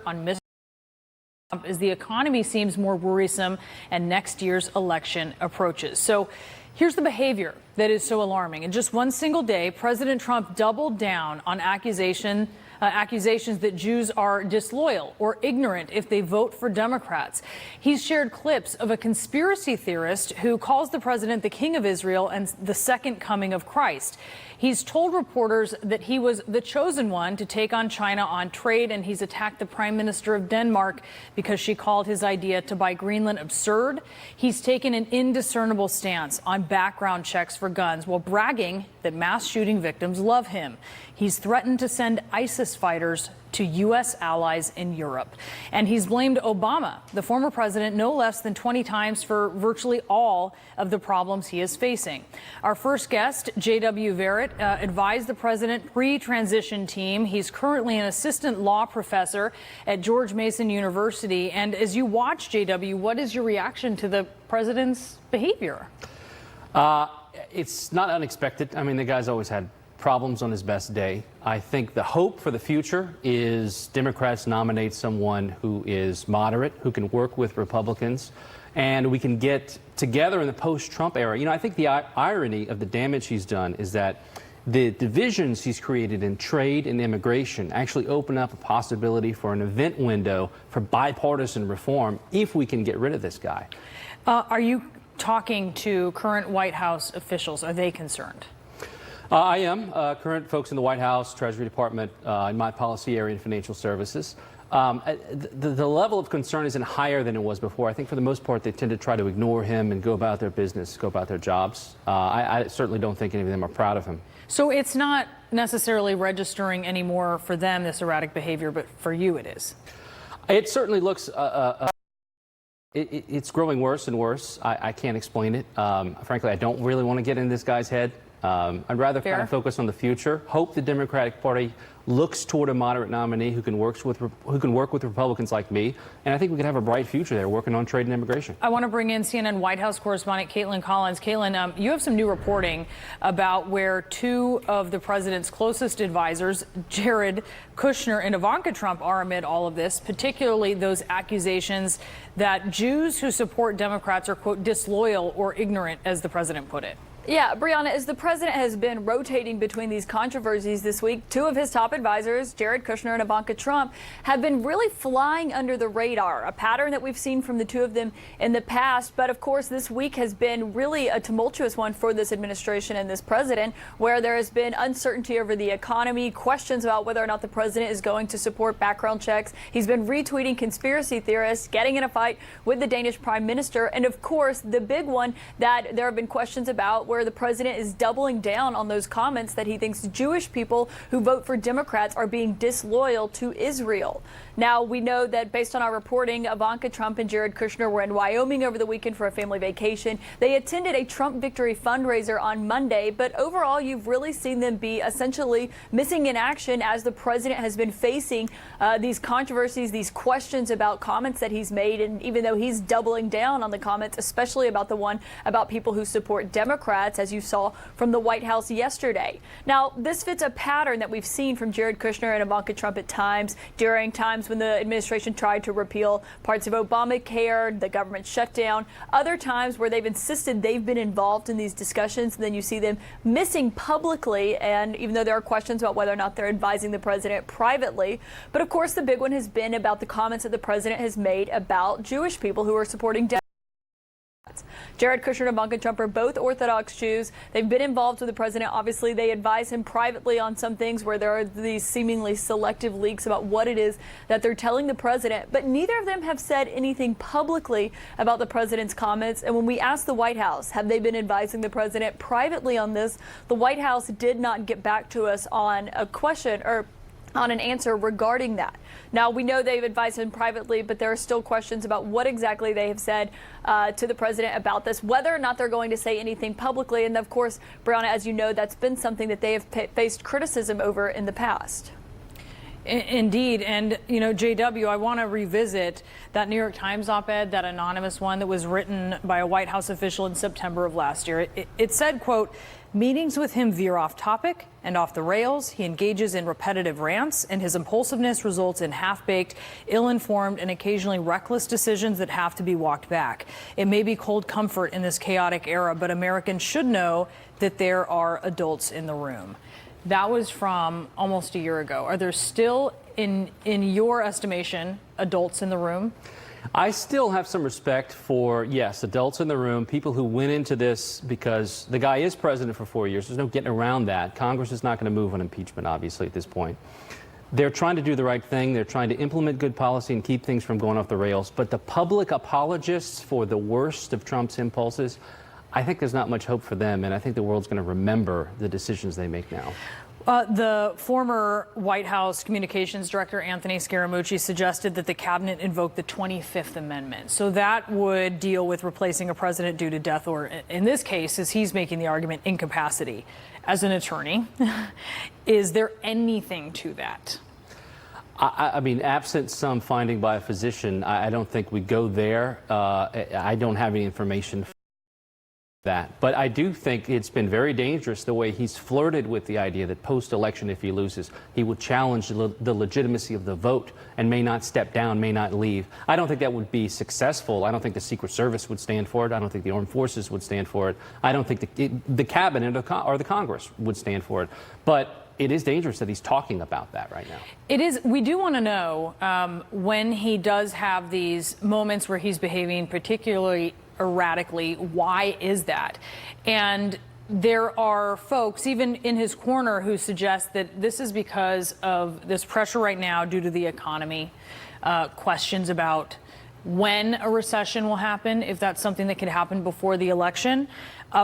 on Mr. Trump as the economy seems more worrisome and next year's election approaches. So here's the behavior that is so alarming. In just one single day, President Trump doubled down on accusations that Jews are disloyal or ignorant if they vote for Democrats. He's shared clips of a conspiracy theorist who calls the president the King of Israel and the second coming of Christ. He's told reporters that he was the chosen one to take on China on trade, and he's attacked the Prime Minister of Denmark because she called his idea to buy Greenland absurd. He's taken an indiscernible stance on background checks for guns while bragging that mass shooting victims love him. He's threatened to send ISIS fighters to U.S. allies in Europe. And he's blamed Obama, the former president, no less than 20 times for virtually all of the problems he is facing. Our first guest, J.W. Verrett, advised the president pre-transition team. He's currently an assistant law professor at George Mason University. And as you watch, J.W., what is your reaction to the president's behavior? It's not unexpected. I mean, the guy's always had problems on his best day. I think the hope for the future is Democrats nominate someone who is moderate, who can work with Republicans, and we can get together in the post-Trump era. You know, I think the irony of the damage he's done is that the divisions he's created in trade and immigration actually open up a possibility for an event window for bipartisan reform if we can get rid of this guy. Are you talking to current White House officials? Are they concerned? I am. Current folks in the White House, Treasury Department, in my policy area and financial services. The level of concern isn't higher than it was before. I think for the most part, they tend to try to ignore him and go about their business, go about their jobs. I certainly don't think any of them are proud of him. So it's not necessarily registering anymore for them, this erratic behavior, but for you it is? It certainly looks... It's growing worse and worse. I can't explain it. Frankly, I don't really want to get in this guy's head. I'd rather kind of focus on the future. Hope the Democratic Party looks toward a moderate nominee who can work with Republicans like me, and I think we can have a bright future there working on trade and immigration. I want to bring in CNN White House correspondent Caitlin Collins. Caitlin, you have some new reporting about where two of the president's closest advisors, Jared Kushner and Ivanka Trump, are amid all of this, particularly those accusations that Jews who support Democrats are, quote, disloyal or ignorant, as the president put it. Yeah, Brianna, as the president has been rotating between these controversies this week, two of his top advisors, Jared Kushner and Ivanka Trump, have been really flying under the radar, a pattern that we've seen from the two of them in the past. But of course, this week has been really a tumultuous one for this administration and this president, where there has been uncertainty over the economy, questions about whether or not the president is going to support background checks. He's been retweeting conspiracy theorists, getting in a fight with the Danish prime minister. And of course, the big one that there have been questions about, where the president is doubling down on those comments that he thinks Jewish people who vote for Democrats are being disloyal to Israel. Now, we know that based on our reporting, Ivanka Trump and Jared Kushner were in Wyoming over the weekend for a family vacation. They attended a Trump victory fundraiser on Monday, but overall, you've really seen them be essentially missing in action as the president has been facing these controversies, these questions about comments that he's made. And even though he's doubling down on the comments, especially about the one about people who support Democrats, as you saw from the White House yesterday. Now, this fits a pattern that we've seen from Jared Kushner and Ivanka Trump at times, during times when the administration tried to repeal parts of Obamacare, the government shutdown, other times where they've insisted they've been involved in these discussions, and then you see them missing publicly, and even though there are questions about whether or not they're advising the president privately. But of course, the big one has been about the comments that the president has made about Jewish people who are supporting Democrats. Jared Kushner and Ivanka Trump are both Orthodox Jews. They've been involved with the president. Obviously, they advise him privately on some things where there are these seemingly selective leaks about what it is that they're telling the president. But neither of them have said anything publicly about the president's comments. And when we asked the White House, have they been advising the president privately on this, the White House did not get back to us on a question or on an answer regarding that. Now, we know they've advised him privately, but there are still questions about what exactly they have said to the president about this, whether or not they're going to say anything publicly. And of course, Brianna, as you know, that's been something that they have faced criticism over in the past. Indeed. And, you know, JW, I want to revisit that New York Times op-ed, that anonymous one that was written by a White House official in September of last year. It said, quote, Meetings with him veer off topic and off the rails. He engages in repetitive rants, and his impulsiveness results in half-baked, ill-informed, and occasionally reckless decisions that have to be walked back. It may be cold comfort in this chaotic era, but Americans should know that there are adults in the room. That was from almost a year ago. Are there still, in your estimation, adults in the room? I still have some respect for, yes, adults in the room, people who went into this because the guy is president for 4 years. There's no getting around that. Congress is not going to move on impeachment, obviously, at this point. They're trying to do the right thing. They're trying to implement good policy and keep things from going off the rails. But the public apologists for the worst of Trump's impulses, I think there's not much hope for them, and I think the world's going to remember the decisions they make now. The former White House Communications Director, Anthony Scaramucci, suggested that the cabinet invoke the 25th Amendment. So that would deal with replacing a president due to death, or in this case, as he's making the argument, incapacity. As an attorney, is there anything to that? I mean, absent some finding by a physician, I don't think we go there. I don't have any information that. But I do think it's been very dangerous the way he's flirted with the idea that post-election, if he loses, he would challenge the legitimacy of the vote and may not step down, may not leave. I don't think that would be successful. I don't think the Secret Service would stand for it. I don't think the Armed Forces would stand for it. I don't think the cabinet or the Congress would stand for it. But it is dangerous that he's talking about that right now. It is. We do want to know when he does have these moments where he's behaving particularly erratically, why is that? And there are folks, even in his corner, who suggest that this is because of this pressure right now due to the economy, questions about when a recession will happen, if that's something that could happen before the election.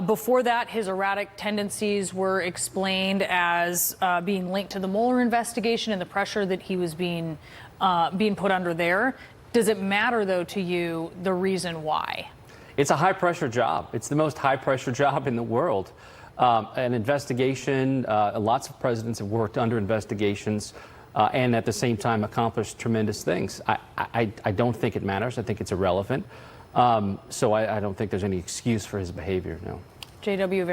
Before that, his erratic tendencies were explained as being linked to the Mueller investigation and the pressure that he was being put under there. Does it matter, though, to you, the reason why? It's a high-pressure job. It's the most high-pressure job in the world. An investigation, lots of presidents have worked under investigations and at the same time accomplished tremendous things. I don't think it matters. I think it's irrelevant. So I don't think there's any excuse for his behavior, no. JW.